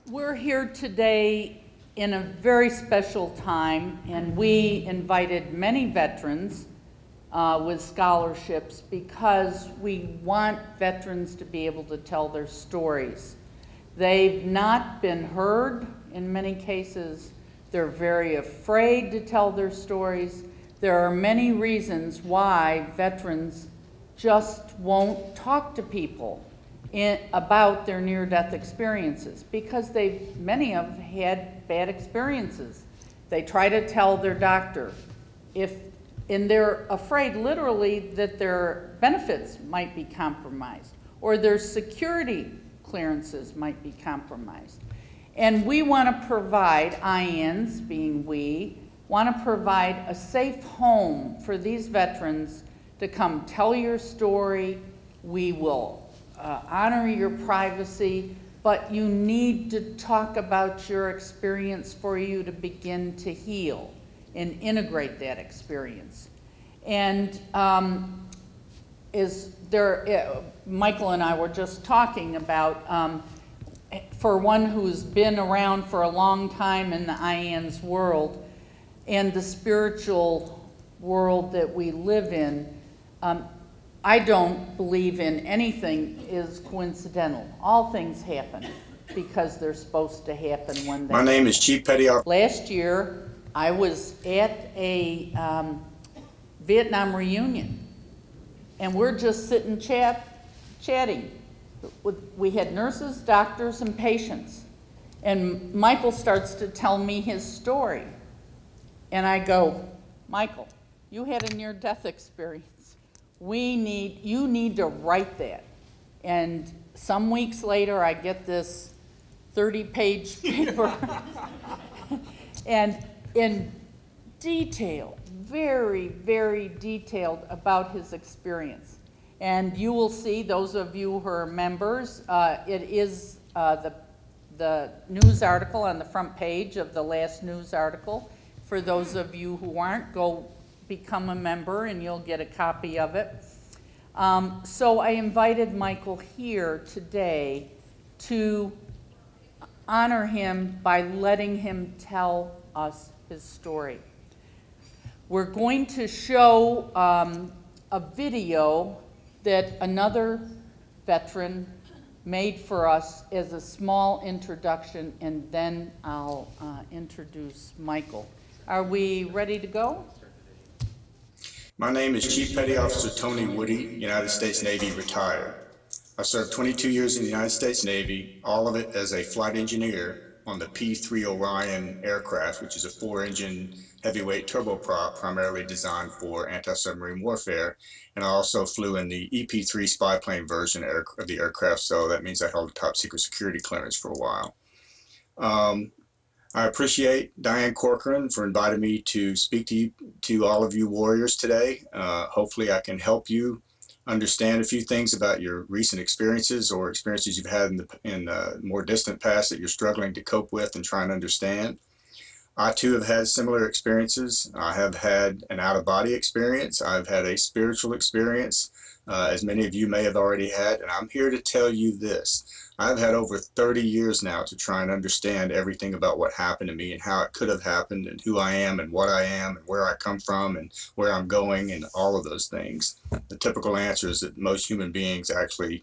We're here today in a very special time, and we invited many veterans with scholarships because we want veterans to be able to tell their stories. They've not been heard in many cases. They're very afraid to tell their stories. There are many reasons why veterans just won't talk to people about their near-death experiences because many of them had bad experiences. They try to tell their doctor and they're afraid literally that their benefits might be compromised or their security clearances might be compromised. And we want to provide, IANDS being we, want to provide a safe home for these veterans to come tell your story. We will honor your privacy, but you need to talk about your experience for you to begin to heal and integrate that experience. And Michael and I were just talking about, for one who's been around for a long time in the IANDS world and the spiritual world that we live in, I don't believe in anything is coincidental. All things happen because they're supposed to happen when they My name is Chief Petty Officer. Last year, I was at a Vietnam reunion, and we're just sitting chatting. We had nurses, doctors, and patients. And Michael starts to tell me his story. And I go, Michael, you had a near-death experience. You need to write that. And some weeks later, I get this 30-page paper. And in detail, very, very detailed about his experience. And you will see, those of you who are members, it is the news article on the front page of the last news article. For those of you who aren't, go become a member and you'll get a copy of it. So I invited Michael here today to honor him by letting him tell us his story. We're going to show a video that another veteran made for us as a small introduction, and then I'll introduce Michael. Are we ready to go? My name is Chief Petty Officer Tony Woody, United States Navy, retired. I served 22 years in the United States Navy, all of it as a flight engineer on the P-3 Orion aircraft, which is a 4-engine heavyweight turboprop primarily designed for anti-submarine warfare. And I also flew in the EP-3 spy plane version of the aircraft, so that means I held a top secret security clearance for a while. I appreciate Diane Corcoran for inviting me to speak to all of you warriors today. Hopefully I can help you understand a few things about your recent experiences or experiences you've had in the more distant past that you're struggling to cope with and try and understand. I too have had similar experiences. I have had an out-of-body experience. I've had a spiritual experience, as many of you may have already had, and I'm here to tell you this. I've had over 30 years now to try and understand everything about what happened to me and how it could have happened and who I am and what I am and where I come from and where I'm going and all of those things. The typical answer is that most human beings actually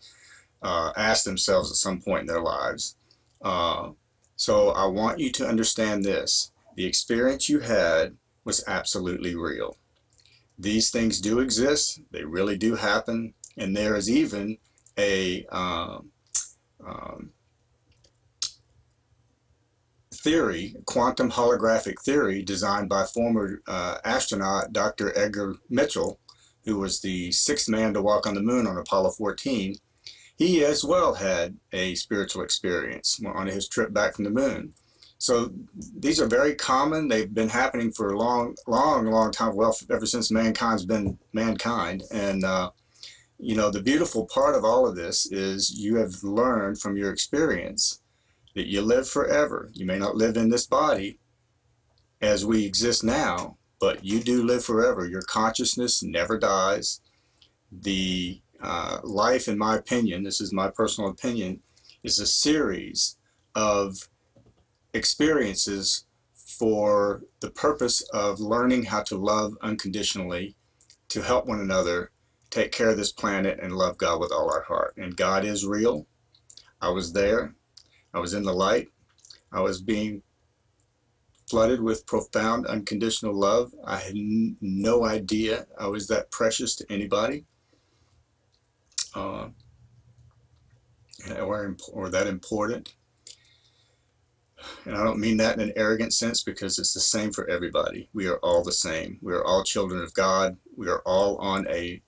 ask themselves at some point in their lives. So I want you to understand this. The experience you had was absolutely real. These things do exist. They really do happen. And there is even a theory, quantum holographic theory, designed by former astronaut Dr. Edgar Mitchell, who was the 6th man to walk on the moon on Apollo 14. He as well had a spiritual experience on his trip back from the moon. So these are very common. They've been happening for a long time, well, ever since mankind's been mankind. And you know, the beautiful part of all of this is you have learned from your experience that you live forever. You may not live in this body as we exist now, but you do live forever. Your consciousness never dies. The life, in my opinion, this is my personal opinion, is a series of experiences for the purpose of learning how to love unconditionally, to help one another, take care of this planet, and love God with all our heart. And God is real. I was there. I was in the light. I was being flooded with profound unconditional love. I had no idea I was that precious to anybody, or that important. And I don't mean that in an arrogant sense, because it's the same for everybody. We are all the same. We are all children of God. We are all on a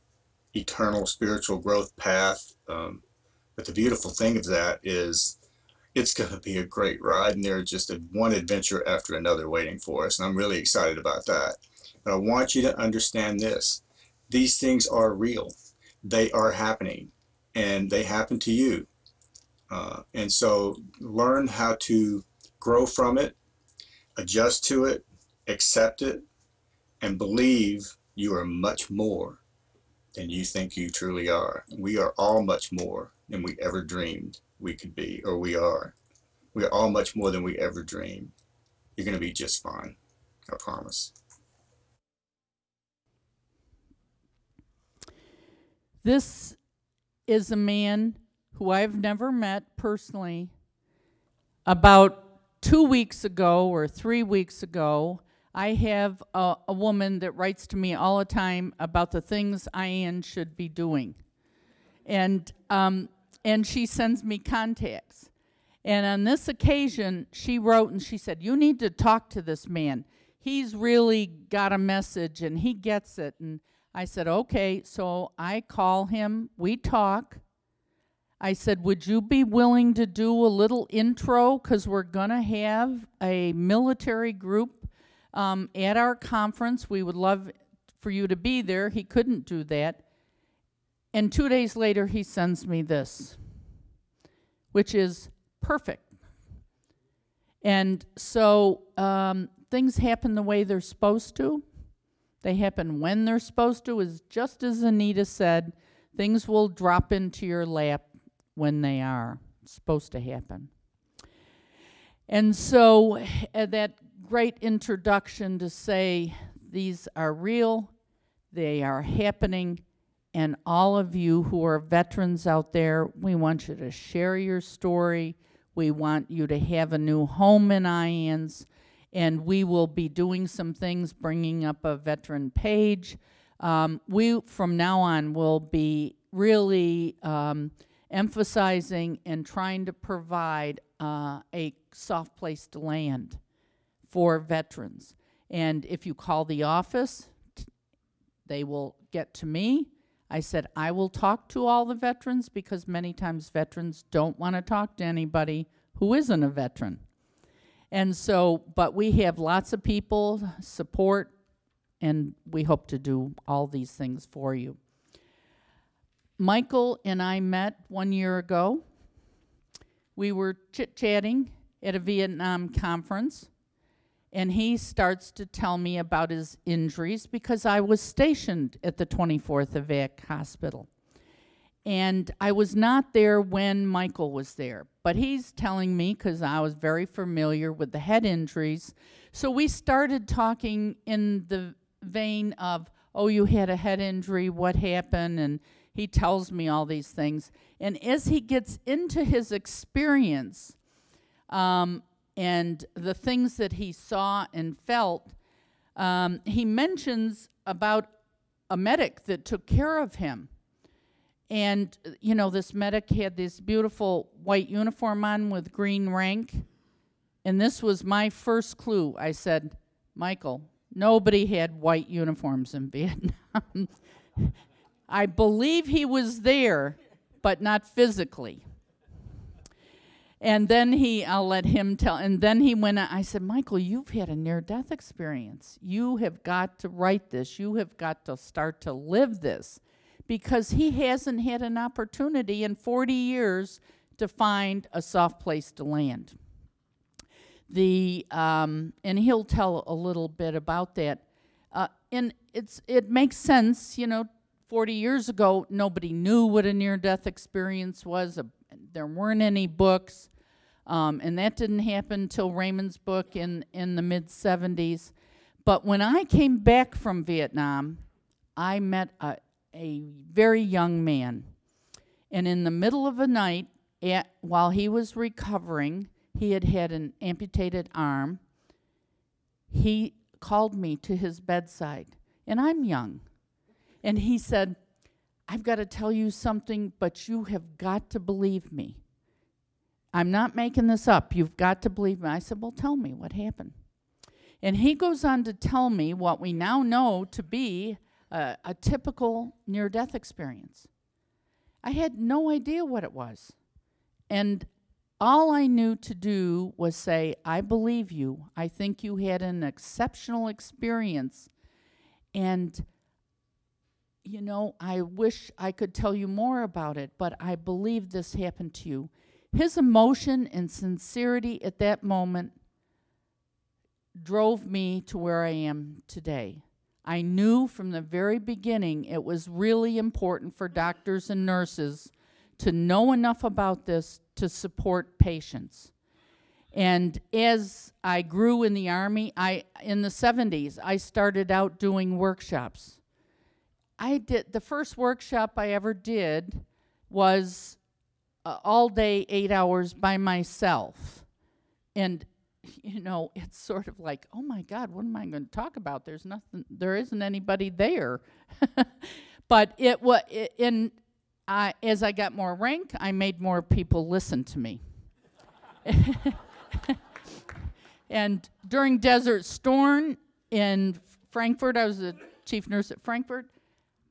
eternal spiritual growth path. But the beautiful thing of that is it's going to be a great ride, and there's just one adventure after another waiting for us. And I'm really excited about that. But I want you to understand this. These things are real. They are happening, and they happen to you. And so learn how to grow from it, adjust to it, accept it, and believe you are much more than you think you truly are. We are all much more than we ever dreamed we could be, or we are. We are all much more than we ever dreamed. You're going to be just fine. I promise. This is a man who I've never met personally. About 2 weeks ago or 3 weeks ago, I have a woman that writes to me all the time about the things IANDS should be doing. And she sends me contacts. And on this occasion, she wrote and she said, "You need to talk to this man. He's really got a message and he gets it." And I said, okay. So I call him, we talk. I said, would you be willing to do a little intro? Because we're going to have a military group at our conference. We would love for you to be there. He couldn't do that. And 2 days later, he sends me this, which is perfect. And so things happen the way they're supposed to. They happen when they're supposed to. Is just as Anita said, things will drop into your lap when they are supposed to happen. And so that great introduction to say these are real, they are happening, and all of you who are veterans out there, we want you to share your story. We want you to have a new home in IANDS, and we will be doing some things, bringing up a veteran page. We, from now on, will be really emphasizing and trying to provide a soft place to land for veterans. And if you call the office, they will get to me. I said, I will talk to all the veterans because many times veterans don't want to talk to anybody who isn't a veteran. And so, but we have lots of people, support, and we hope to do all these things for you. Michael and I met 1 year ago. We were chit-chatting at a Vietnam conference, and he starts to tell me about his injuries because I was stationed at the 24th Evac Hospital. And I was not there when Michael was there, but he's telling me because I was very familiar with the head injuries. So we started talking in the vein of, oh, you had a head injury, what happened? And he tells me all these things. And as he gets into his experience and the things that he saw and felt, he mentions about a medic that took care of him. And, you know, this medic had this beautiful white uniform on with green rank. And this was my first clue. I said, Michael, nobody had white uniforms in Vietnam. I believe he was there, but not physically. And then I'll let him tell, and then he went on. I said, Michael, you've had a near-death experience. You have got to write this. You have got to start to live this. Because he hasn't had an opportunity in 40 years to find a soft place to land. And he'll tell a little bit about that. And it makes sense, you know, 40 years ago, nobody knew what a near-death experience was. There weren't any books. And that didn't happen until Raymond's book in the mid-'70s. But when I came back from Vietnam, I met a very young man. And in the middle of the night, while he was recovering, he had an amputated arm. He called me to his bedside, and I'm young. And he said, "I've got to tell you something, but you have got to believe me. I'm not making this up. You've got to believe me." I said, "Well, tell me what happened." And he goes on to tell me what we now know to be a typical near-death experience. I had no idea what it was. And all I knew to do was say, "I believe you. I think you had an exceptional experience. And, you know, I wish I could tell you more about it, but I believe this happened to you." His emotion and sincerity at that moment drove me to where I am today. I knew from the very beginning it was really important for doctors and nurses to know enough about this to support patients. And as I grew in the Army, in the 70s, I started out doing workshops. The first workshop I ever did was all day, 8 hours by myself. And, you know, it's sort of like, oh my God, what am I going to talk about? There isn't anybody there. But as I got more rank, I made more people listen to me. And during Desert Storm in Frankfurt, I was the chief nurse at Frankfurt,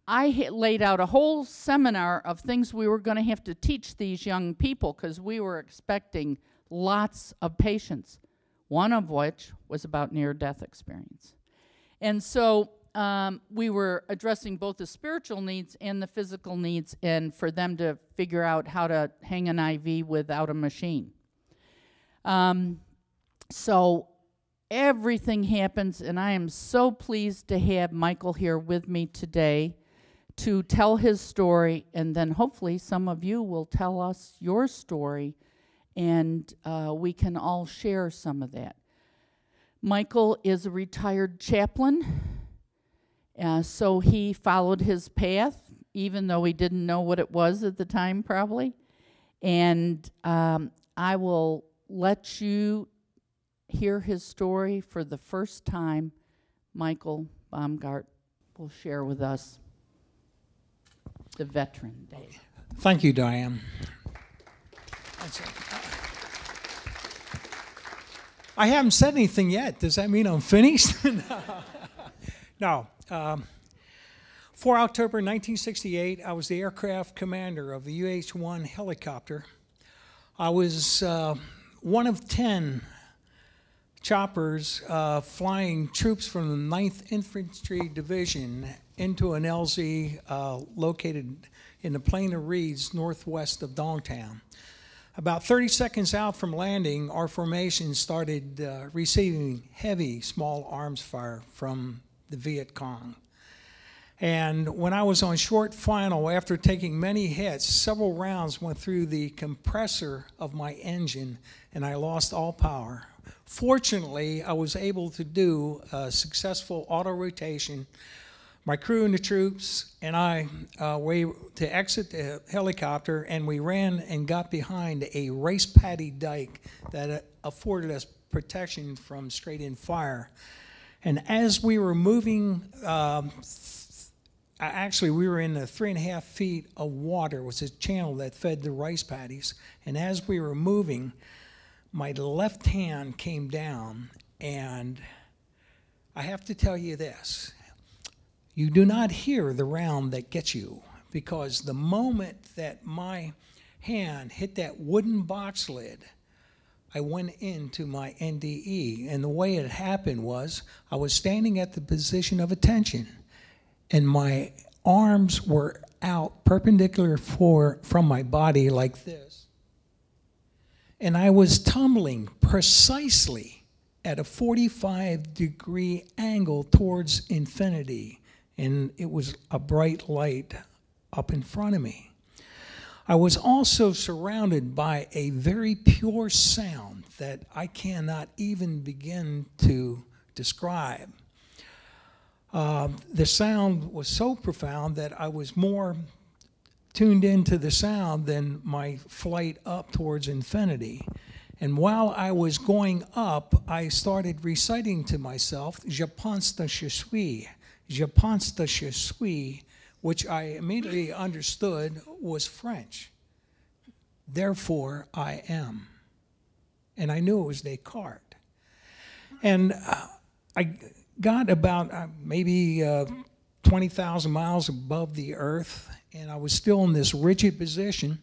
I laid out a whole seminar of things we were going to have to teach these young people because we were expecting lots of patients, one of which was about near-death experience. And so we were addressing both the spiritual needs and the physical needs, and for them to figure out how to hang an IV without a machine. So everything happens, and I am so pleased to have Michael here with me today to tell his story, and then hopefully some of you will tell us your story, and we can all share some of that. Michael is a retired chaplain, so he followed his path, even though he didn't know what it was at the time, probably. And I will let you hear his story for the first time. Michael Baumgart will share with us the Veteran Day. Thank you, Diane. I haven't said anything yet. Does that mean I'm finished? No. 4 October 1968, I was the aircraft commander of the UH-1 helicopter. I was one of 10 choppers flying troops from the 9th Infantry Division into an LZ located in the Plain of Reeds northwest of Dongtown. About 30 seconds out from landing, our formation started receiving heavy small arms fire from the Viet Cong. And when I was on short final, after taking many hits, several rounds went through the compressor of my engine, and I lost all power. Fortunately, I was able to do a successful auto-rotation. My crew and the troops and I were to exit the helicopter, and we ran and got behind a race paddy dike that afforded us protection from straight-in fire. And as we were moving, actually we were in the 3.5 feet of water. It was a channel that fed the rice paddies. And as we were moving, my left hand came down, and I have to tell you this. You do not hear the round that gets you, because the moment that my hand hit that wooden box lid, I went into my NDE. And the way it happened was I was standing at the position of attention, and my arms were out perpendicular from my body like this. And I was tumbling precisely at a 45-degree angle towards infinity. And it was a bright light up in front of me. I was also surrounded by a very pure sound that I cannot even begin to describe. The sound was so profound that I was more tuned into the sound than my flight up towards infinity. And while I was going up, I started reciting to myself, Je pense que je suis, Je pense que je suis, which I immediately understood was French. Therefore, I am. And I knew it was Descartes. And I got about maybe 20,000 miles above the earth, and I was still in this rigid position.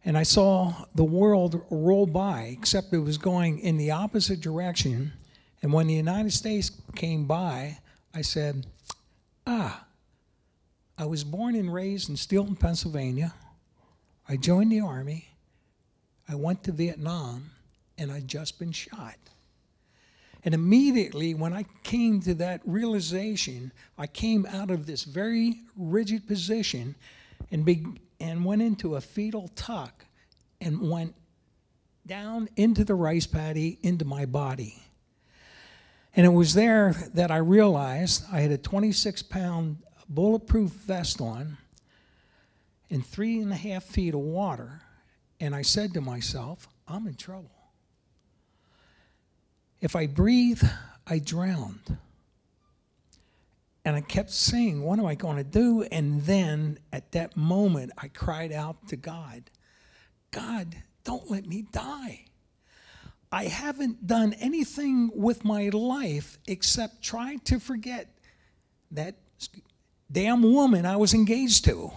And I saw the world roll by, except it was going in the opposite direction. And when the United States came by, I said, I was born and raised in Steelton, Pennsylvania. I joined the Army. I went to Vietnam, and I'd just been shot. And immediately, when I came to that realization, I came out of this very rigid position and went into a fetal tuck and went down into the rice paddy into my body. And it was there that I realized I had a 26-pound bulletproof vest on and 3.5 feet of water, and I said to myself, I'm in trouble. If I breathe, I drowned. And I kept saying, what am I going to do? And then at that moment, I cried out to God, God, don't let me die. I haven't done anything with my life except try to forget that damn woman I was engaged to.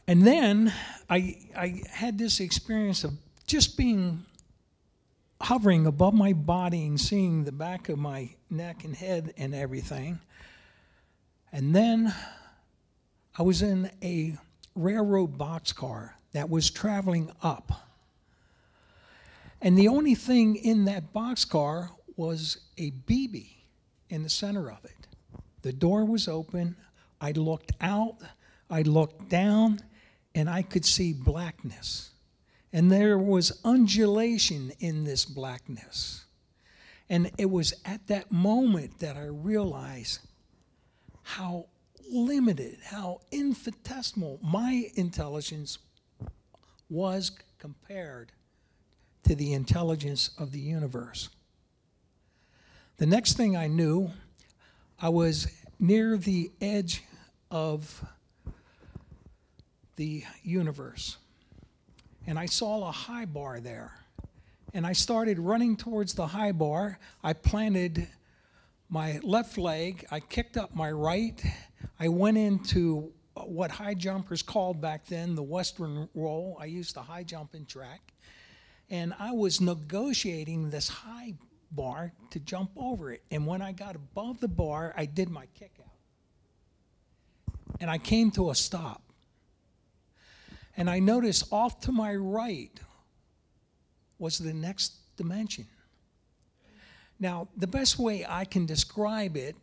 And then I had this experience of just hovering above my body and seeing the back of my neck and head and everything. And then I was in a railroad boxcar that was traveling up. And the only thing in that boxcar was a BB in the center of it. The door was open. I looked out, I looked down, and I could see blackness. And there was undulation in this blackness. And it was at that moment that I realized how limited, how infinitesimal my intelligence was compared to the intelligence of the universe. The next thing I knew, I was near the edge of the universe. And I saw a high bar there. And I started running towards the high bar. I planted my left leg. I kicked up my right. I went into what high jumpers called back then the Western roll. I used the high jumping track. And I was negotiating this high bar to jump over it. And when I got above the bar, I did my kick out. And I came to a stop. And I noticed off to my right was the next dimension. Now, the best way I can describe it,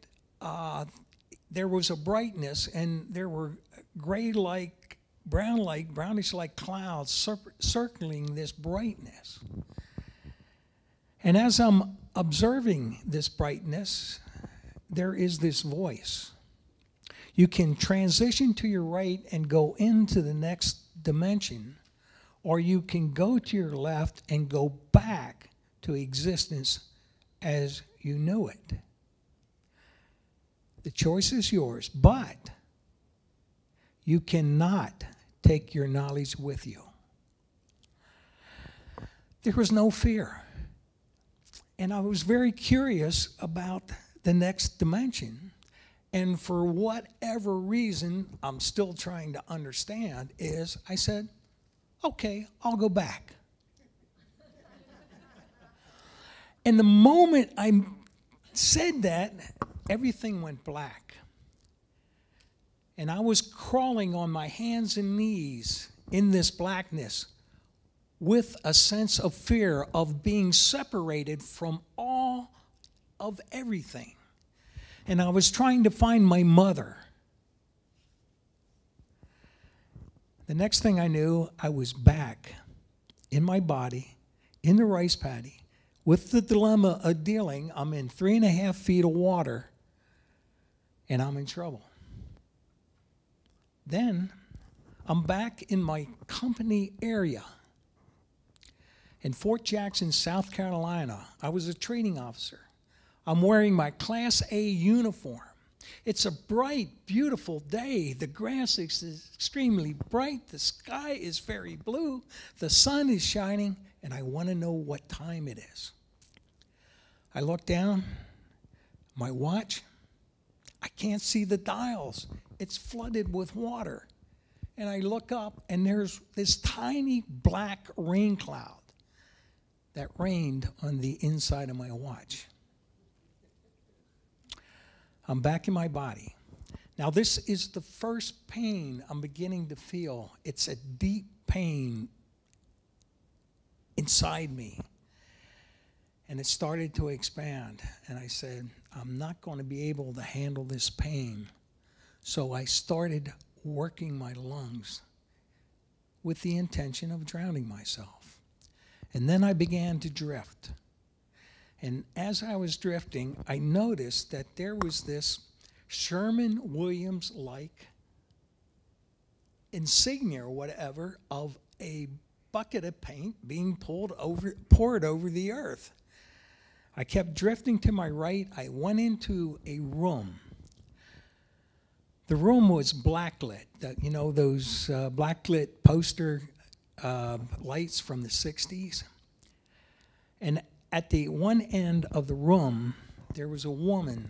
there was a brightness, and there were gray-like, brown-like, brownish-like clouds circling this brightness. And as I'm observing this brightness, there is this voice. You can transition to your right and go into the next dimension, or you can go to your left and go back to existence as you knew it. The choice is yours, but you cannot take your knowledge with you. There was no fear. And I was very curious about the next dimension. And for whatever reason, I'm still trying to understand, is I said, okay, I'll go back. And the moment I said that, everything went black. And I was crawling on my hands and knees in this blackness with a sense of fear of being separated from all of everything. And I was trying to find my mother. The next thing I knew, I was back in my body, in the rice paddy, with the dilemma of dealing. I'm in 3.5 feet of water, and I'm in trouble. Then I'm back in my company area in Fort Jackson, South Carolina. I was a training officer. I'm wearing my Class A uniform. It's a bright, beautiful day. The grass is extremely bright. The sky is very blue. The sun is shining, and I want to know what time it is. I look down, my watch. I can't see the dials. It's flooded with water. And I look up, and there's this tiny black rain cloud that rained on the inside of my watch. I'm back in my body. Now, this is the first pain I'm beginning to feel. It's a deep pain inside me. And it started to expand. And I said, I'm not going to be able to handle this pain. So I started working my lungs with the intention of drowning myself. And then I began to drift. And as I was drifting, I noticed that there was this Sherman-Williams-like insignia or whatever of a bucket of paint being poured over the earth. I kept drifting to my right. I went into a room. The room was blacklit. You know those blacklit poster lights from the 60s? And at the one end of the room, there was a woman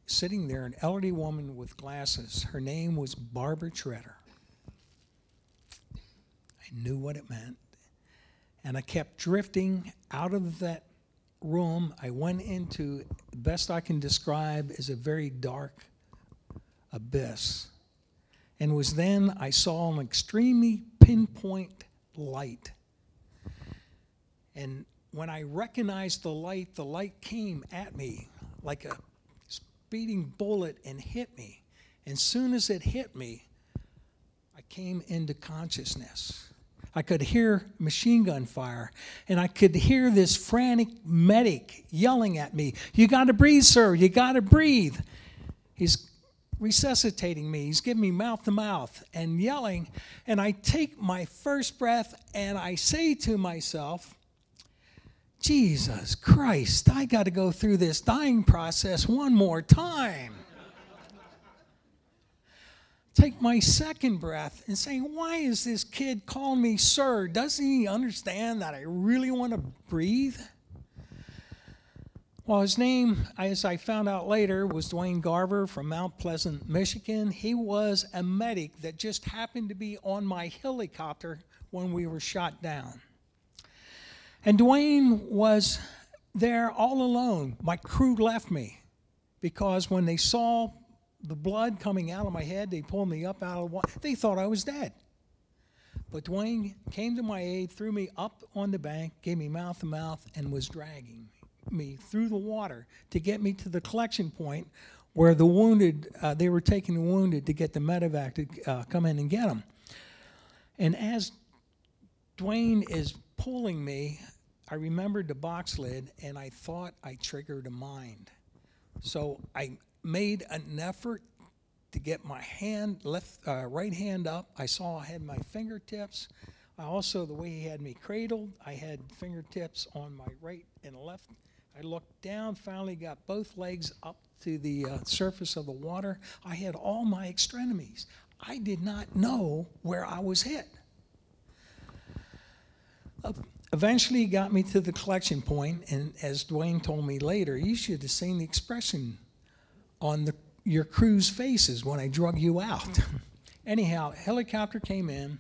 sitting there, an elderly woman with glasses. Her name was Barbara Treader. I knew what it meant. And I kept drifting out of that room. I went into, the best I can describe, is a very dark abyss. And it was then I saw an extremely pinpoint light. And when I recognized the light came at me like a speeding bullet and hit me. And as soon as it hit me, I came into consciousness. I could hear machine gun fire, and I could hear this frantic medic yelling at me, "You got to breathe, sir, you got to breathe." He's resuscitating me. He's giving me mouth to mouth and yelling, and I take my first breath and I say to myself, Jesus Christ, I got to go through this dying process one more time. Take my second breath and saying, why is this kid calling me sir? Doesn't he understand that I really want to breathe? Well, his name, as I found out later, was Dwayne Garver from Mount Pleasant, Michigan. He was a medic that just happened to be on my helicopter when we were shot down. And Dwayne was there all alone. My crew left me because when they saw the blood coming out of my head, they pulled me up out of the water. They thought I was dead. But Dwayne came to my aid, threw me up on the bank, gave me mouth to mouth, and was dragging me through the water to get me to the collection point where the wounded, they were taking the wounded to get the medevac to come in and get them. And as Dwayne is pulling me, I remembered the box lid, and I thought I triggered a mind. So I made an effort to get my right hand up. I saw I had my fingertips. I also, the way he had me cradled, I had fingertips on my right and left. I looked down, finally got both legs up to the surface of the water. I had all my extremities. I did not know where I was hit. Eventually he got me to the collection point, and as Dwayne told me later, you should have seen the expression on your crew's faces when I drug you out. Anyhow, helicopter came in.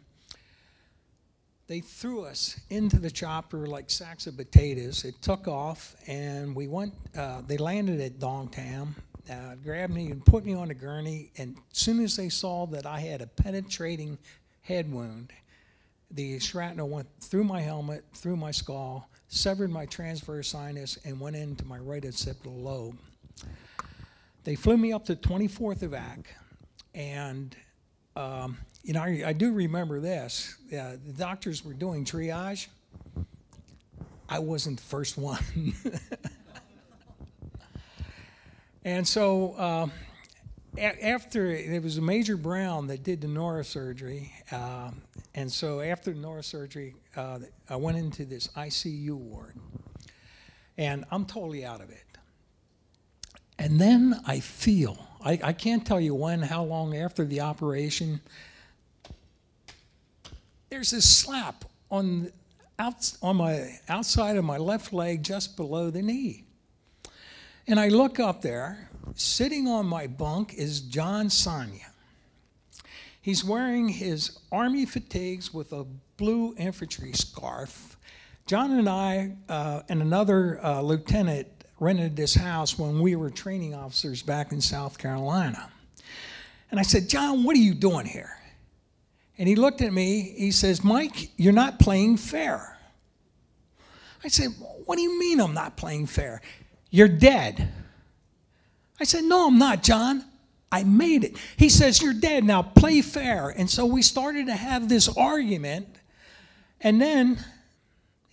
They threw us into the chopper like sacks of potatoes. It took off, and we went. They landed at Dongtam, grabbed me and put me on a gurney, and as soon as they saw that I had a penetrating head wound, the shrapnel went through my helmet, through my skull, severed my transverse sinus, and went into my right occipital lobe. They flew me up to 24th Evac, and you know, I do remember this. The doctors were doing triage. I wasn't the first one. And so after, it was Major Brown that did the neurosurgery. And so after the neurosurgery, I went into this ICU ward. And I'm totally out of it. And then I feel, I can't tell you when, how long after the operation, there's this slap on my outside of my left leg just below the knee. And I look up there, sitting on my bunk is John Sonia. He's wearing his Army fatigues with a blue infantry scarf. John and I and another lieutenant rented this house when we were training officers back in South Carolina. And I said, John, what are you doing here? And he looked at me, he says, Mike, you're not playing fair. I said, what do you mean I'm not playing fair? You're dead. I said, no, I'm not, John. I made it. He says, you're dead, now play fair. And so we started to have this argument, and then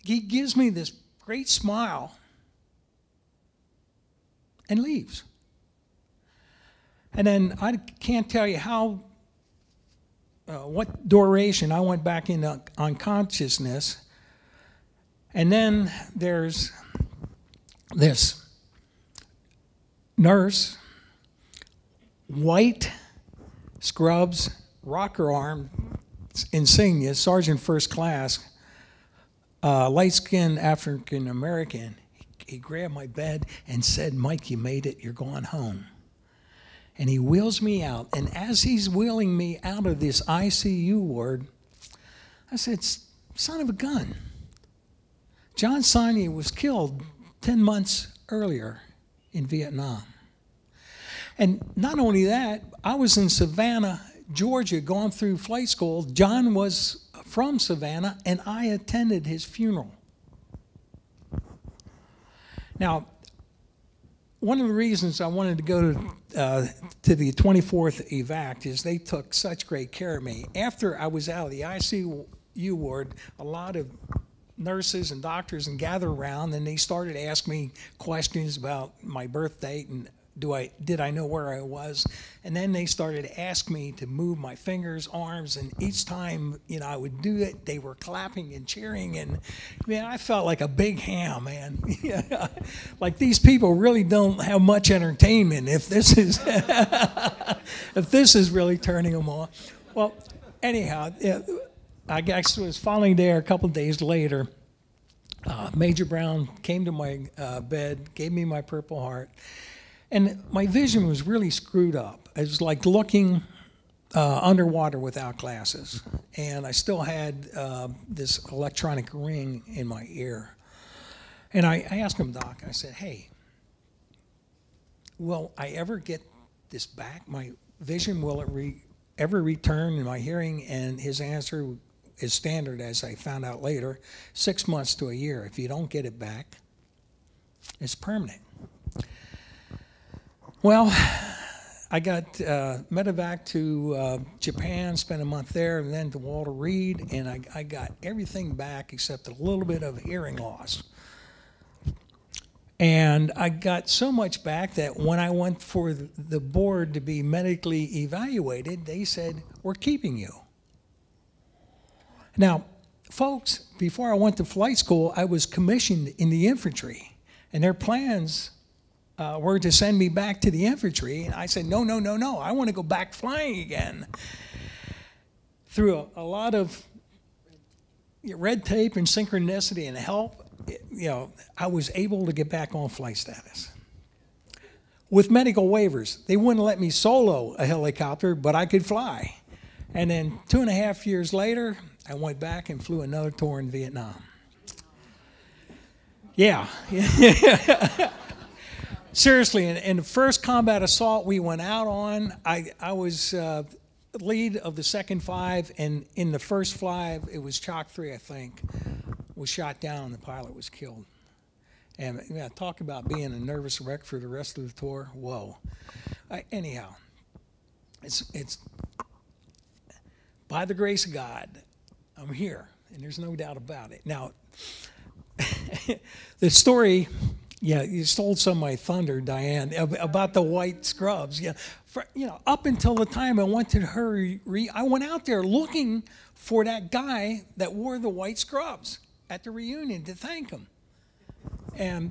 he gives me this great smile and leaves. And then I can't tell you how, what duration I went back into unconsciousness. And then there's this nurse, white scrubs, rocker arm, insignia, sergeant first class, light-skinned African-American. He grabbed my bed and said, Mike, you made it, you're going home. And he wheels me out, and as he's wheeling me out of this ICU ward, I said, son of a gun. John Sonia was killed 10 months earlier in Vietnam. And not only that, I was in Savannah, Georgia, going through flight school. John was from Savannah, and I attended his funeral. Now, one of the reasons I wanted to go to the 24th Evac is they took such great care of me. After I was out of the ICU ward, a lot of nurses and doctors and gather around, and they started to ask me questions about my birth date and did I know where I was. And then they started to ask me to move my fingers, arms, and each time, you know, I would do it, they were clapping and cheering, and man, I felt like a big ham, man. Like these people really don't have much entertainment if this is if this is really turning them on. Well, anyhow, I guess it was finally there a couple of days later. Major Brown came to my bed, gave me my Purple Heart, and my vision was really screwed up. It was like looking underwater without glasses, and I still had this electronic ring in my ear. And I asked him, Doc, I said, hey, will I ever get this back? My vision, will it ever return in my hearing? And his answer is standard, as I found out later, 6 months to a year. If you don't get it back, it's permanent. Well, I got medevac to Japan, spent a month there, and then to Walter Reed, and I got everything back except a little bit of hearing loss. And I got so much back that when I went for the board to be medically evaluated, they said, we're keeping you. Now, folks, before I went to flight school, I was commissioned in the infantry, and their plans were to send me back to the infantry. And I said, no, no, no, no, I want to go back flying again. Through a lot of red tape and synchronicity and help, you know, I was able to get back on flight status. With medical waivers, they wouldn't let me solo a helicopter, but I could fly. And then 2.5 years later, I went back and flew another tour in Vietnam. Yeah. Seriously, in the first combat assault we went out on, I was lead of the second 5, and in the first 5, it was Chalk 3, I think, was shot down and the pilot was killed. And you know, talk about being a nervous wreck for the rest of the tour. Whoa. Anyhow, it's by the grace of God, I'm here, and there's no doubt about it. Now, the story, yeah, you stole some of my thunder, Diane, about the white scrubs. Yeah, up until the time I went to her, I went out there looking for that guy that wore the white scrubs at the reunion to thank him. And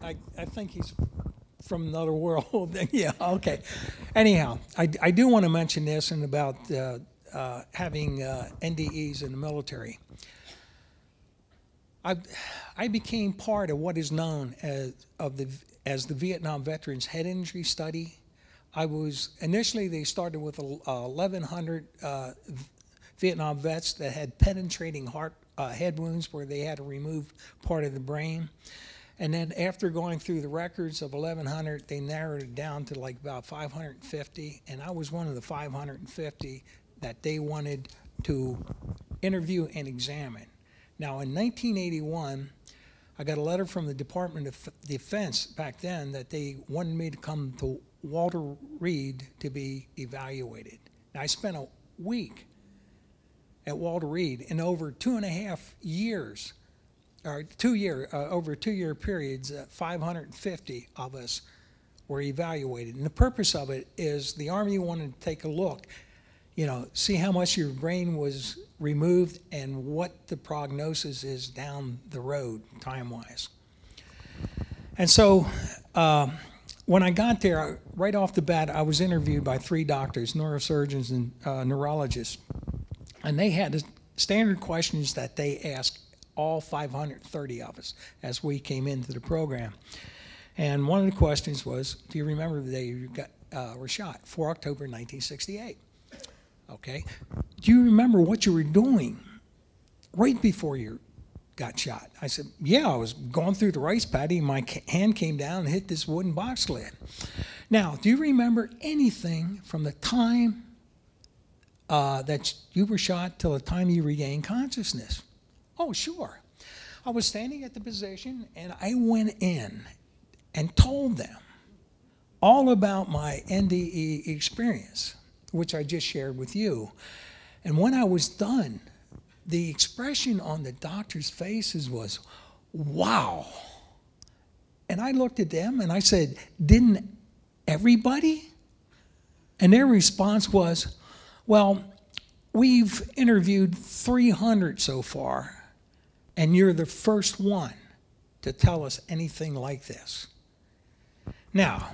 I think he's from another world. Yeah, okay. Anyhow, I do want to mention this and about having NDEs in the military. I became part of what is known as the Vietnam Veterans Head Injury Study. Initially they started with 1,100 Vietnam vets that had penetrating head wounds where they had to remove part of the brain. And then after going through the records of 1,100, they narrowed it down to like about 550, and I was one of the 550 that they wanted to interview and examine. Now, in 1981, I got a letter from the Department of Defense back then that they wanted me to come to Walter Reed to be evaluated. Now, I spent a week at Walter Reed, and over 2.5 years, or over 2-year periods, 550 of us were evaluated. And the purpose of it is the Army wanted to take a look, see how much your brain was removed and what the prognosis is down the road, time-wise. And so when I got there, right off the bat, I was interviewed by 3 doctors, neurosurgeons and neurologists. And they had standard questions that they asked all 530 of us as we came into the program. And one of the questions was, do you remember the day you were shot? 4 October 1968. Okay. Do you remember what you were doing right before you got shot? I said, yeah, I was going through the rice paddy and my hand came down and hit this wooden box lid. Now, do you remember anything from the time that you were shot till the time you regained consciousness? Oh, sure. I was standing at the position and I went in and told them all about my NDE experience, which I just shared with you. And when I was done, the expression on the doctors' faces was, wow. And I looked at them and I said, didn't everybody? And their response was, well, we've interviewed 300 so far, and you're the first one to tell us anything like this. Now,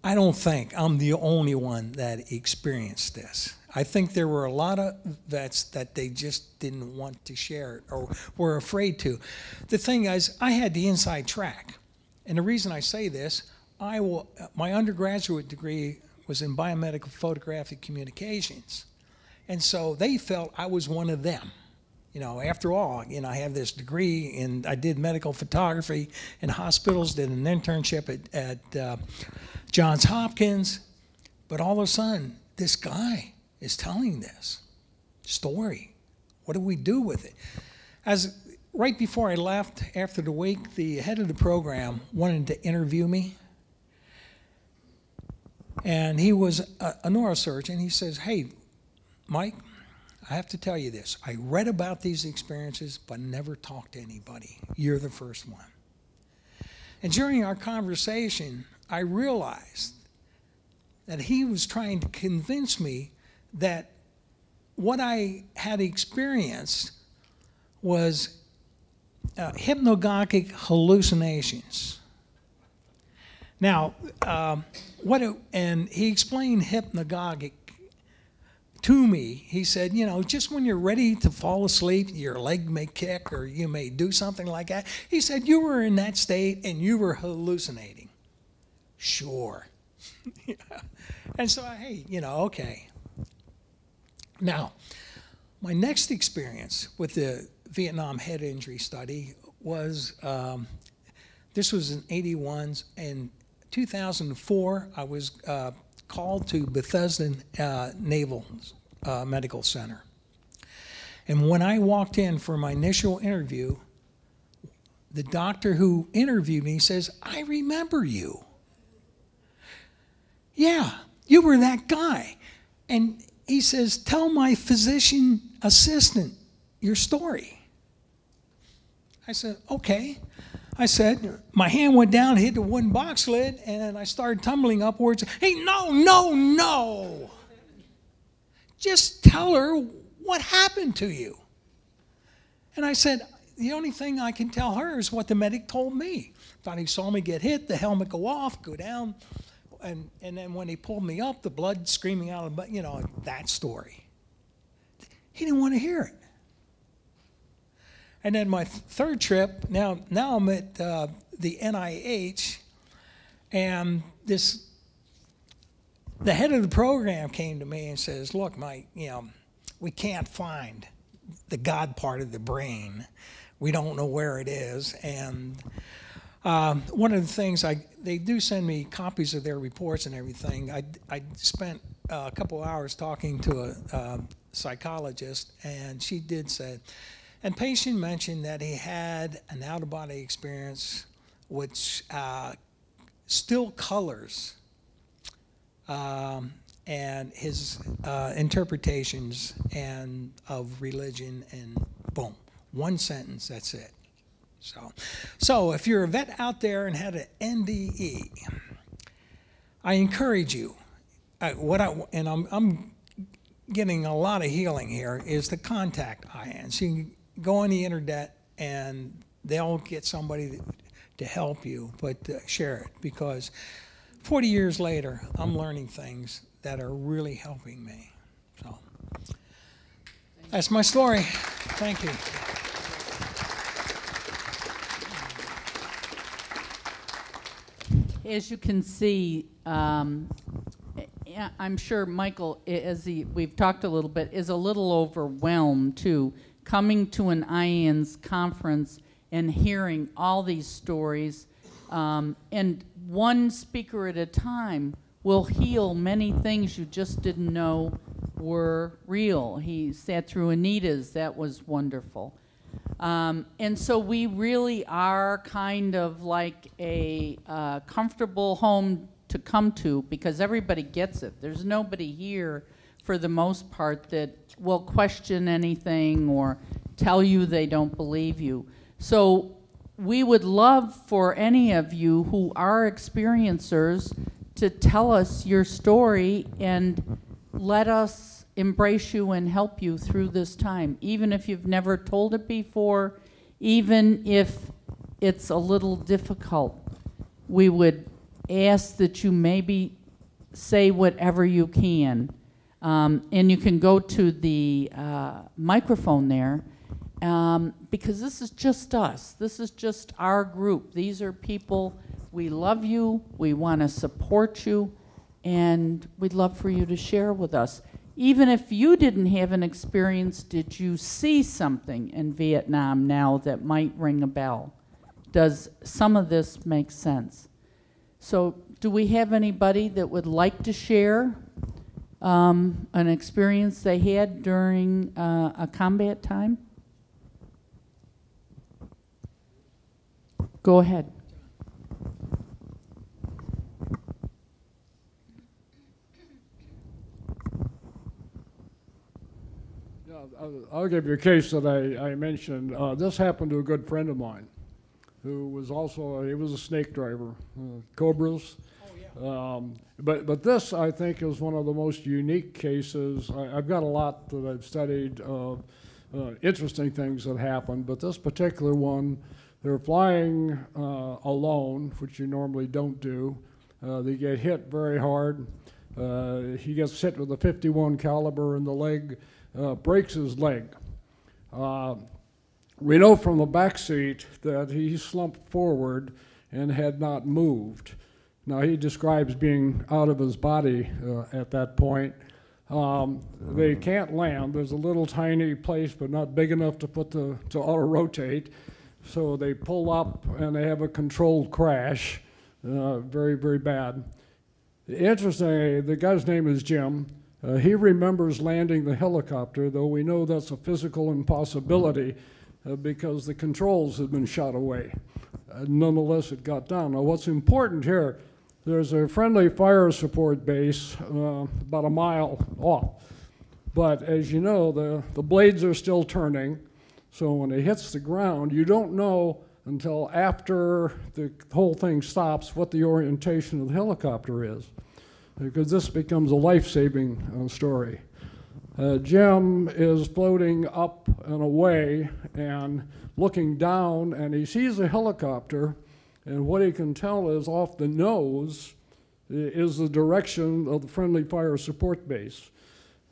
I don't think I'm the only one that experienced this. I think there were a lot of vets that they just didn't want to share it or were afraid to. The thing is, I had the inside track. And the reason I say this, my undergraduate degree was in biomedical photographic communications. And so they felt I was one of them. After all, I have this degree and I did medical photography in hospitals, did an internship at Johns Hopkins. But all of a sudden, this guy is telling this story. What do we do with it? Right before I left, after the week, the head of the program wanted to interview me. And he was a neurosurgeon. He says, hey, Mike, I have to tell you this. I read about these experiences, but never talked to anybody. You're the first one. And during our conversation, I realized that he was trying to convince me that what I had experienced was hypnagogic hallucinations. Now, and he explained hypnagogic to me. He said, just when you're ready to fall asleep, your leg may kick or you may do something like that. He said, you were in that state and you were hallucinating. Sure. Yeah. And so, hey, okay. Now, my next experience with the Vietnam head injury study was, this was in '81, and 2004, I was called to Bethesda Naval Medical Center. And when I walked in for my initial interview, the doctor who interviewed me says, I remember you. Yeah, you were that guy. And he says, tell my physician assistant your story. I said, okay. I said, my hand went down, hit the wooden box lid, and I started tumbling upwards. Hey, no, no, no. Just tell her what happened to you. And I said, the only thing I can tell her is what the medic told me. Thought he saw me get hit, the helmet go off, go down, and then when he pulled me up, the blood screaming out of, you know, that story. He didn't want to hear it. And then my third trip, now I'm at the NIH, and the head of the program came to me and says, look, Mike, you know, we can't find the God part of the brain. We don't know where it is. And one of the things, they do send me copies of their reports and everything. I spent a couple hours talking to a psychologist, and she did say, and patient mentioned that he had an out-of-body experience which still colors and his interpretations and of religion, and boom, one sentence, that's it. So if you're a vet out there and had an NDE, I encourage you, I'm getting a lot of healing here, is to contact IANDS. You can go on the internet and they'll get somebody to help you, but share it, because 40 years later, I'm learning things that are really helping me. So that's my story. Thank you. As you can see, I'm sure Michael, we've talked a little bit, is a little overwhelmed too, coming to an IANDS conference and hearing all these stories. And one speaker at a time will heal many things you just didn't know were real. He sat through Anita's, that was wonderful. And so we really are kind of like a comfortable home to come to, because everybody gets it. There's nobody here, for the most part, that will question anything or tell you they don't believe you. So we would love for any of you who are experiencers to tell us your story and let us embrace you and help you through this time, even if you've never told it before, even if it's a little difficult. We would ask that you maybe say whatever you can. And you can go to the microphone there, because this is just us. This is just our group. These are people, we love you, we want to support you, and we'd love for you to share with us. Even if you didn't have an experience, did you see something in Vietnam now that might ring a bell? Does some of this make sense? So do we have anybody that would like to share an experience they had during a combat time? Go ahead. Yeah, I'll give you a case that I mentioned. This happened to a good friend of mine, who was also, he was a snake driver, Cobras. Oh, yeah. But this, I think, is one of the most unique cases. I've got a lot that I've studied of interesting things that happened, but this particular one, they're flying alone, which you normally don't do. They get hit very hard. He gets hit with a 51 caliber in the leg, breaks his leg. We know from the back seat that he slumped forward and had not moved. Now, he describes being out of his body at that point. They can't land. There's a little tiny place, but not big enough to put to auto-rotate. So they pull up, and they have a controlled crash. Very, very bad. Interestingly, the guy's name is Jim. He remembers landing the helicopter, though we know that's a physical impossibility because the controls had been shot away. Nonetheless, it got down. Now, what's important here, there's a friendly fire support base about a mile off. But as you know, the blades are still turning, so when it hits the ground, you don't know until after the whole thing stops what the orientation of the helicopter is, because this becomes a life-saving story. Jim is floating up and away and looking down, and he sees a helicopter, and what he can tell is off the nose is the direction of the friendly fire support base.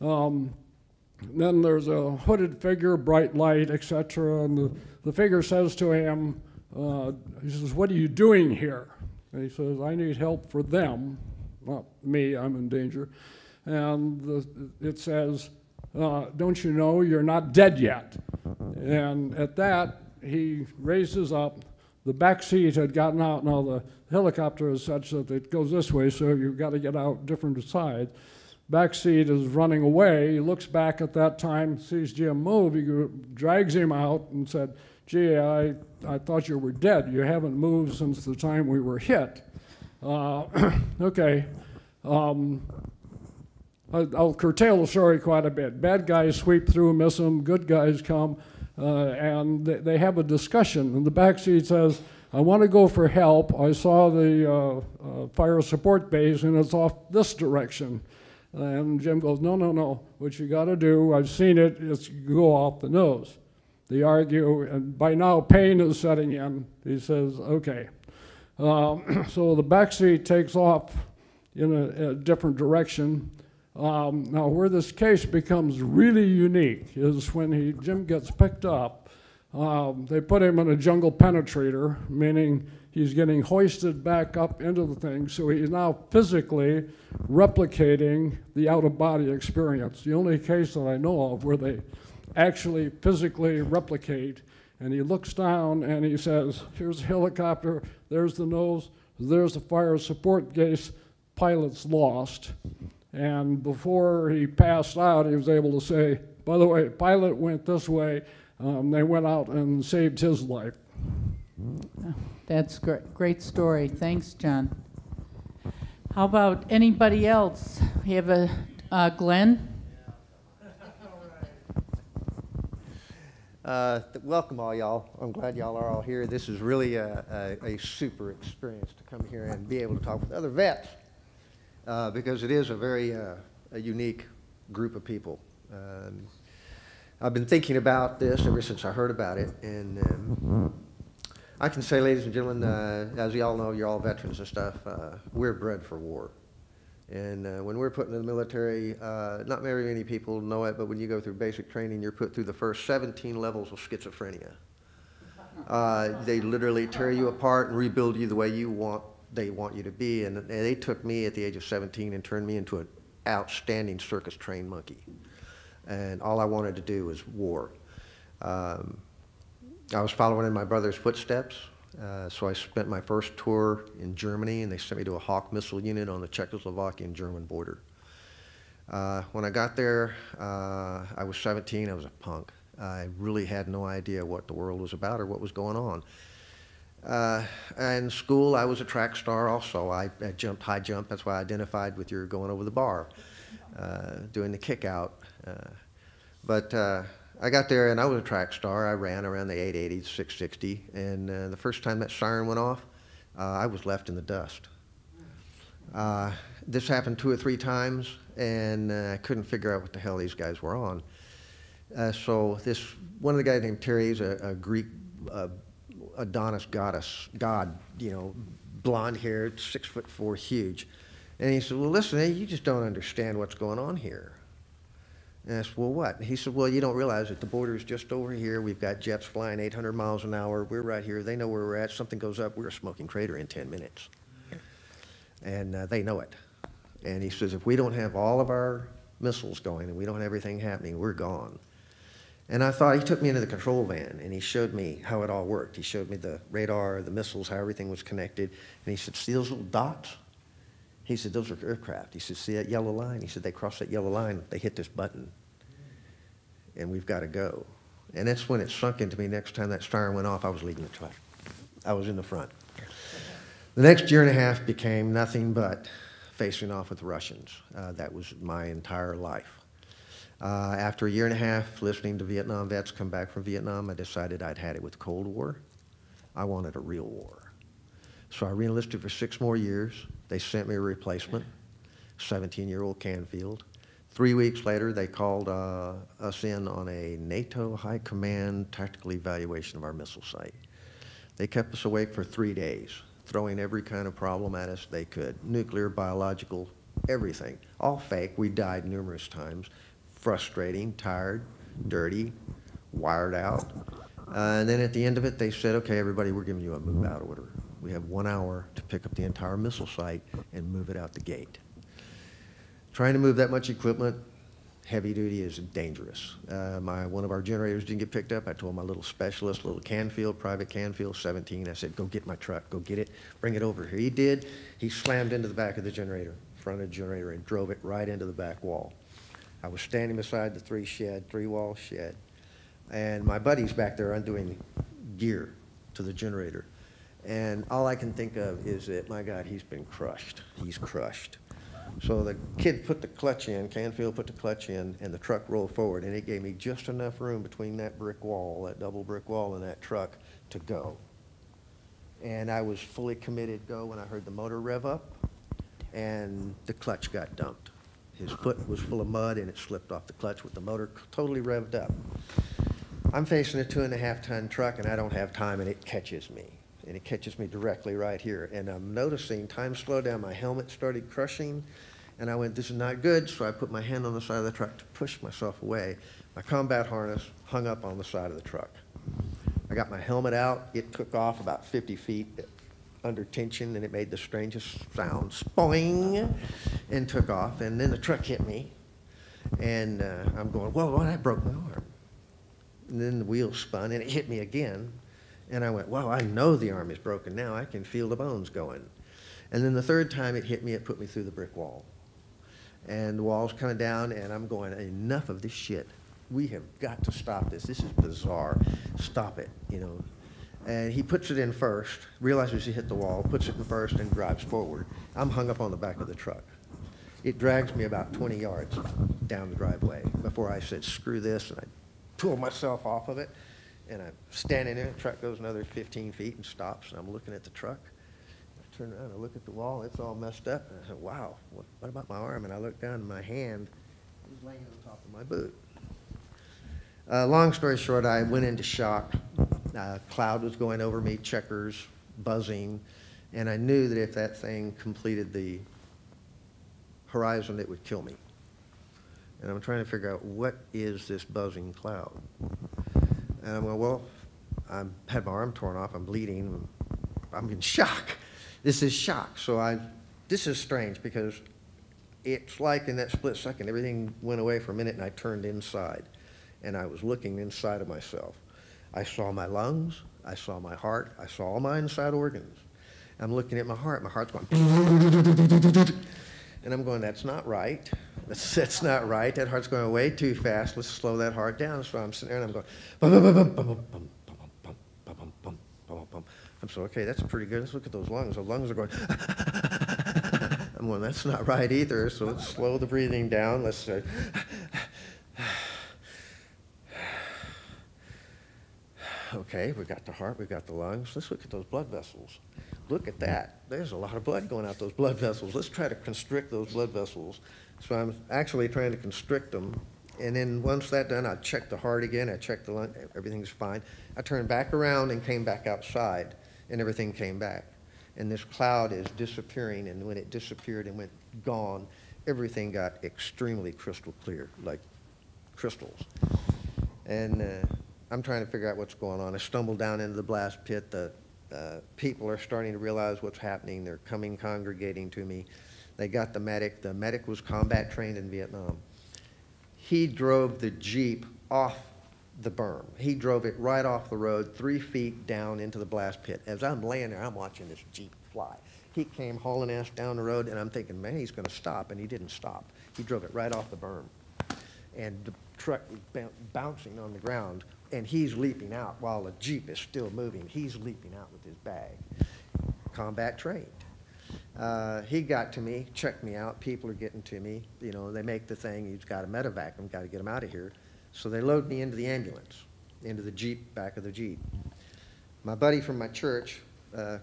Then there's a hooded figure, bright light, etc., and the figure says to him, he says, "What are you doing here?" And he says, "I need help for them, not me, I'm in danger." And it says, "Don't you know you're not dead yet?" And at that, he raises up. The back seat had gotten out. Now the helicopter is such that it goes this way, so you've got to get out different sides. Back seat is running away. He looks back at that time, sees Jim move. He drags him out and said, "Gee, I thought you were dead. You haven't moved since the time we were hit." Okay. I'll curtail the story quite a bit. Bad guys sweep through, miss them. Good guys come, and they have a discussion. And the backseat says, "I want to go for help. I saw the fire support base, and it's off this direction." And Jim goes, "No, no, no. What you got to do, I've seen it, it's go off the nose." They argue, and by now pain is setting in. He says, "Okay." So the backseat takes off in a different direction. Now, where this case becomes really unique is when Jim gets picked up. They put him in a jungle penetrator, meaning he's getting hoisted back up into the thing, so he's now physically replicating the out-of-body experience. The only case that I know of where they actually physically replicate, and he looks down and he says, "Here's a helicopter, there's the nose, there's the fire support base, pilot's lost." And before he passed out, he was able to say, "By the way, pilot went this way." They went out and saved his life. That's great, great story. Thanks, John. How about anybody else? You have a Glenn? Welcome all y'all. I'm glad y'all are all here. This is really a super experience to come here and be able to talk with other vets because it is a very a unique group of people. I've been thinking about this ever since I heard about it, and I can say, ladies and gentlemen, as you all know, you're all veterans and stuff, we're bred for war. And when we're put in the military, not very many people know it, but when you go through basic training, you're put through the first 17 levels of schizophrenia. They literally tear you apart and rebuild you the way they want you to be. And they took me at the age of 17 and turned me into an outstanding circus-trained monkey. And all I wanted to do was war. I was following in my brother's footsteps. So I spent my first tour in Germany, and they sent me to a Hawk missile unit on the Czechoslovakian-German border. When I got there, I was 17, I was a punk. I really had no idea what the world was about or what was going on. In school, I was a track star also. I jumped high jump, that's why I identified with your going over the bar, doing the kick out. But I got there and I was a track star. I ran around the 880, 660, and the first time that siren went off, I was left in the dust. This happened 2 or 3 times, and I couldn't figure out what the hell these guys were on. So one of the guys named Terry, he's a Greek Adonis god, blonde-haired, 6'4", huge. And he said, "Well, listen, hey, you just don't understand what's going on here." And I said, "Well, what?" He said, "Well, you don't realize that the border's just over here. We've got jets flying 800 miles an hour. We're right here. They know where we're at. Something goes up, we're a smoking crater in 10 minutes. And they know it. And he says, if we don't have all of our missiles going and we don't have everything happening, we're gone." And I thought, he took me into the control van and he showed me how it all worked. He showed me the radar, the missiles, how everything was connected. And he said, "See those little dots?" He said, "Those are aircraft." He said, "See that yellow line?" He said, "They cross that yellow line, they hit this button. And we've got to go." And that's when it sunk into me. Next time that siren went off, I was leading the truck. I was in the front. The next year and a half became nothing but facing off with the Russians. That was my entire life. After a year and a half listening to Vietnam vets come back from Vietnam, I decided I'd had it with the Cold War. I wanted a real war. So I re-enlisted for 6 more years. They sent me a replacement, 17-year-old Canfield. 3 weeks later, they called us in on a NATO High Command tactical evaluation of our missile site. They kept us awake for 3 days, throwing every kind of problem at us they could. Nuclear, biological, everything. All fake. We died numerous times. Frustrating, tired, dirty, wired out. And then at the end of it, they said, okay, everybody, we're giving you a move-out order. We have 1 hour to pick up the entire missile site and move it out the gate. Trying to move that much equipment, heavy duty, is dangerous. One of our generators didn't get picked up. I told my little specialist, little Canfield, private Canfield, 17, I said, go get my truck, go get it, bring it over here. He did. He slammed into the back of the generator, front of the generator, and drove it right into the back wall. I was standing beside the 3-wall shed, and my buddy's back there undoing gear to the generator. And all I can think of is that, my God, he's been crushed. He's crushed. So the kid put the clutch in, Canfield put the clutch in, and the truck rolled forward, and it gave me just enough room between that brick wall, that double brick wall, and that truck to go. And I was fully committed go when I heard the motor rev up, and the clutch got dumped. His foot was full of mud, and it slipped off the clutch with the motor totally revved up. I'm facing a 2.5-ton truck, and I don't have time, and it catches me. And it catches me directly right here. And I'm noticing time slowed down. My helmet started crushing, and I went, this is not good, so I put my hand on the side of the truck to push myself away. My combat harness hung up on the side of the truck. I got my helmet out. It took off about 50 feet under tension, and it made the strangest sound, spoing, and took off. And then the truck hit me, and I'm going, whoa, that broke my arm. And then the wheel spun, and it hit me again. And I went, well, I know the arm is broken now. I can feel the bones going. And then the third time it hit me, it put me through the brick wall. And the wall's coming down, and I'm going, enough of this shit. We have got to stop this. This is bizarre. Stop it, you know. And he puts it in first, realizes he hit the wall, puts it in first, and drives forward. I'm hung up on the back of the truck. It drags me about 20 yards down the driveway before I said, screw this, and I pull myself off of it. And I'm standing there, the truck goes another 15 feet and stops, and I'm looking at the truck. I turn around, I look at the wall, it's all messed up. And I said, wow, what about my arm? And I look down, and my hand is laying on top of my boot. Long story short, I went into shock. Cloud was going over me, checkers, buzzing, and I knew that if that thing completed the horizon, it would kill me. And I'm trying to figure out, what is this buzzing cloud? And I'm going, well, I had my arm torn off, I'm bleeding, I'm in shock. This is shock. So this is strange, because it's like in that split second, everything went away for a minute, and I turned inside. And I was looking inside of myself. I saw my lungs, I saw my heart, I saw all my inside organs. I'm looking at my heart's going, and I'm going, that's not right. That's not right. That heart's going way too fast. Let's slow that heart down. So I'm sitting there, and I'm going, bum, bum, bum, bum, bum, bum, bum, bum, bum, bum, bum, bum, bum. I'm so, okay, that's pretty good. Let's look at those lungs. The lungs are going, I'm going, that's not right either. So let's slow the breathing down. Let's say, okay, we got the heart, we got the lungs. Let's look at those blood vessels. Look at that. There's a lot of blood going out those blood vessels. Let's try to constrict those blood vessels. So I'm actually trying to constrict them. And then once that's done, I check the heart again. I check the lung. Everything's fine. I turned back around and came back outside, and everything came back. And this cloud is disappearing. And when it disappeared and went gone, everything got extremely crystal clear, like crystals. And I'm trying to figure out what's going on. I stumbled down into the blast pit. The people are starting to realize what's happening. They're coming, congregating to me. They got the medic. The medic was combat trained in Vietnam. He drove the Jeep off the berm. He drove it right off the road, 3 feet down into the blast pit. As I'm laying there, I'm watching this Jeep fly. He came hauling ass down the road, and I'm thinking, man, he's going to stop, and he didn't stop. He drove it right off the berm. And the truck was bouncing on the ground, and he's leaping out while the Jeep is still moving. He's leaping out with his bag. combat trained. He got to me, checked me out. People are getting to me. You know, they make the thing, you've got to medevac them, got to get them out of here. So they load me into the ambulance, into the Jeep, back of the Jeep. My buddy from my church,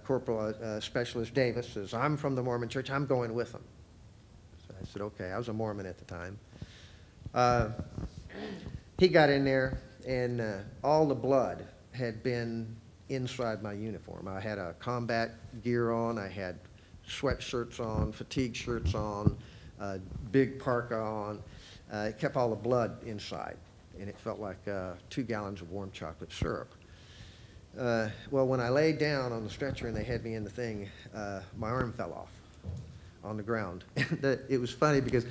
Corporal Specialist Davis, says, I'm from the Mormon church, I'm going with them. So I said, okay, I was a Mormon at the time. He got in there, and all the blood had been inside my uniform. I had a combat gear on, I had sweatshirts on, fatigue shirts on, big parka on. It kept all the blood inside, and it felt like 2 gallons of warm chocolate syrup. Well, when I laid down on the stretcher and they had me in the thing, my arm fell off on the ground. It was funny because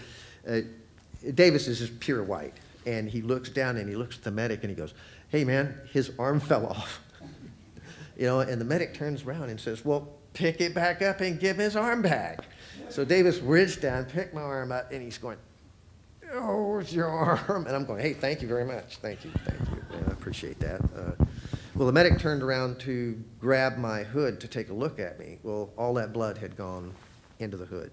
Davis is just pure white, and he looks down and he looks at the medic and he goes, hey man, his arm fell off. You know, and the medic turns around and says, well, pick it back up and give his arm back. So Davis reached down, picked my arm up, and he's going, oh, it's your arm. And I'm going, hey, thank you very much. Thank you, thank you. Man, I appreciate that. Well, the medic turned around to grab my hood to take a look at me. Well, all that blood had gone into the hood.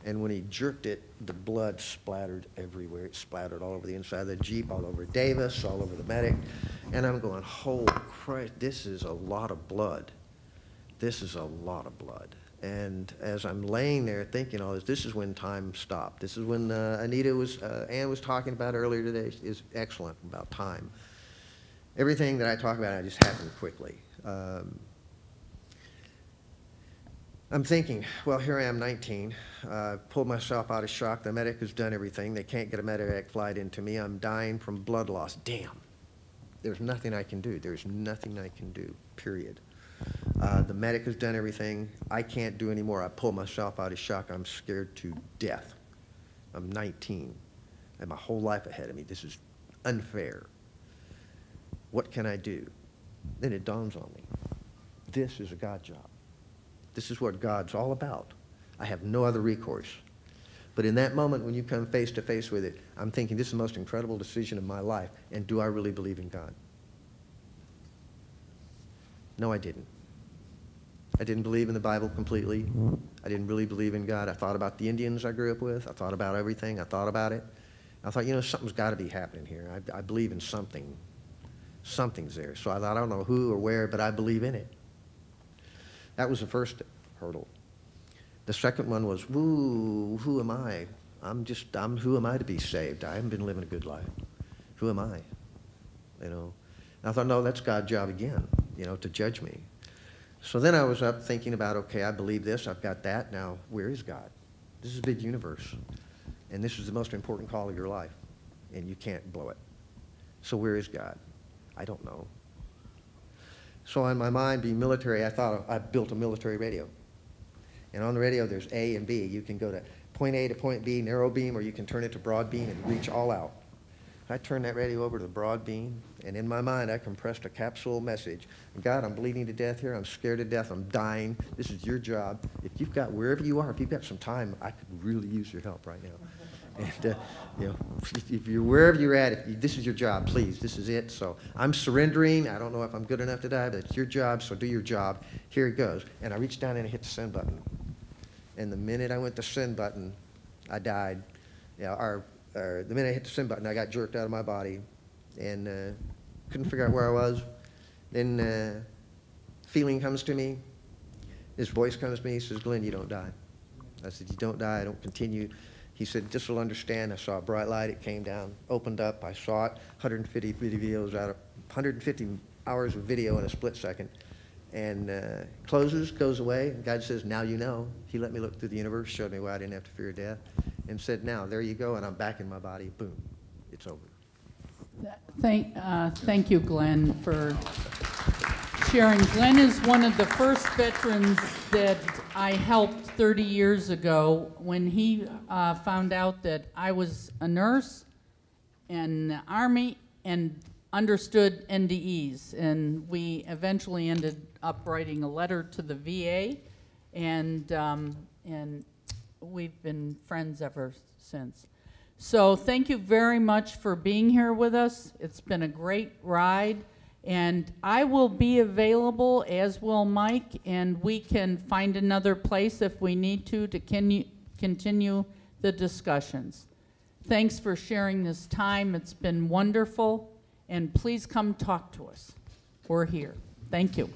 And when he jerked it, the blood splattered everywhere. It splattered all over the inside of the Jeep, all over Davis, all over the medic. And I'm going, holy Christ, this is a lot of blood. This is a lot of blood. And as I'm laying there thinking all this is when time stopped. This is when Ann was talking about earlier today, is excellent about time. Everything that I talk about, just happened quickly. I'm thinking, well, here I am, 19. Pulled myself out of shock. The medic has done everything. They can't get a medevac flight into me. I'm dying from blood loss. Damn. There's nothing I can do. There's nothing I can do, period. The medic has done everything. I can't do any more. I pull myself out of shock. I'm scared to death. I'm 19. I have my whole life ahead of me. This is unfair. What can I do? Then it dawns on me. This is a God job. This is what God's all about. I have no other recourse. But in that moment when you come face to face with it, I'm thinking this is the most incredible decision of my life, and do I really believe in God? No, I didn't. I didn't believe in the Bible completely. I didn't really believe in God. I thought about the Indians I grew up with. I thought about everything. I thought about it. I thought, you know, something's got to be happening here. I believe in something. Something's there. So I thought, I don't know who or where, but I believe in it. That was the first hurdle. The second one was, who am I? Who am I to be saved? I haven't been living a good life. Who am I? You know? And I thought, no, that's God's job again, you know, to judge me. So then I was up thinking about, okay, I believe this, I've got that, now where is God? This is a big universe, and this is the most important call of your life, and you can't blow it. So where is God? I don't know. So in my mind, being military, I thought I built a military radio. And on the radio, there's A and B. You can go to point A to point B, narrow beam, or you can turn it to broad beam and reach all out. I turned that radio over to the broad beam, and in my mind, I compressed a capsule message. God, I'm bleeding to death here. I'm scared to death. I'm dying. This is your job. If you've got, wherever you are, if you've got some time, I could really use your help right now. And, you know, if you're wherever you're at, this is your job, please. This is it. So I'm surrendering. I don't know if I'm good enough to die, but it's your job, so do your job. Here it goes. And I reached down and I hit the send button. And the minute I went to send button, I died. Yeah, the minute I hit the send button, I got jerked out of my body and couldn't figure out where I was. Then feeling comes to me. This voice comes to me. He says, Glenn, you don't die. I said, you don't die. I don't continue. He said, this will understand. I saw a bright light. It came down, opened up. I saw it. 150 videos out of 150 hours of video in a split second. And closes, goes away. And God says, now you know. He let me look through the universe, showed me why I didn't have to fear death, and said, now, there you go. And I'm back in my body. Boom. It's over. Thank you, Glenn, for sharing. Glenn is one of the first veterans that I helped 30 years ago when he found out that I was a nurse in the Army and understood NDEs. And we eventually ended up writing a letter to the VA, and we've been friends ever since. So thank you very much for being here with us. It's been a great ride, And I will be available, as will Mike, and we can find another place if we need to continue the discussions. Thanks for sharing this time. It's been wonderful, and please come talk to us. We're here. Thank you.